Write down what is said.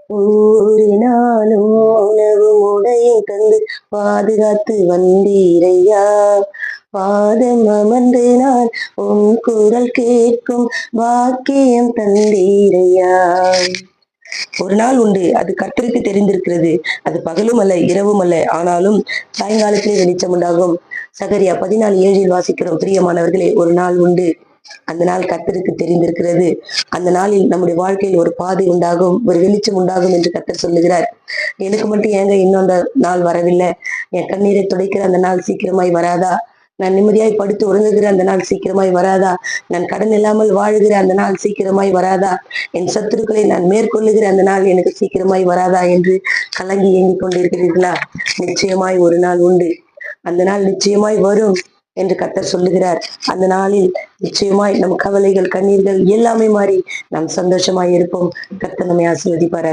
ஒவ்வொரு நாளும் உணவும் உடையும் தந்து பாதுகாத்து வந்தீரையா. பாதம் அமர்ந்து நான் உன் குரல் கேட்கும் பாக்கியம் தந்தீரையா. ஒரு நாள் உண்டு, அது கர்த்தருக்கு தெரிந்திருக்கிறது. அது பகலும் அல்ல, இரவும் அல்ல, ஆனாலும் சாயங்காலத்திலே வெளிச்சம் உண்டாகும். சகரியா 14:7 வாசிக்கிறோம். பிரியமானவர்களே, ஒரு நாள் உண்டு, அந்த நாள் கர்த்தருக்கு தெரிந்திருக்கிறது. அந்த நாளில் நம்முடைய வாழ்க்கையில் ஒரு பாதை உண்டாகும், ஒரு வெளிச்சம் உண்டாகும் என்று கர்த்தர் சொல்லுகிறார். எனக்கு மட்டும் ஏங்க இன்னும் அந்த நாள் வரவில்லை? என் கண்ணீரை துடைக்கிற அந்த நாள் சீக்கிரமாய் வராதா? நான் நிம்மதியாய் படுத்து உறங்குகிற அந்த நாள் சீக்கிரமாய் வராதா? நான் கடன் இல்லாமல் வாழுகிற அந்த நாள் சீக்கிரமாய் வராதா? என் சத்துருக்களை நான் மேற்கொள்ளுகிற அந்த நாள் எனக்கு சீக்கிரமாய் வராதா என்று கலங்கி ஏங்கிக் கொண்டிருக்கிறீர்களா? நிச்சயமாய் ஒரு நாள் உண்டு, அந்த நாள் நிச்சயமாய் வரும் என்று கர்த்தர் சொல்லுகிறார். அந்த நாளில் நிச்சயமாய் நம் கவலைகள், கண்ணீர்கள் எல்லாமே மாறி நாம் சந்தோஷமாய் இருப்போம். கர்த்தர் நம்மை ஆசீர்வதிப்பார்.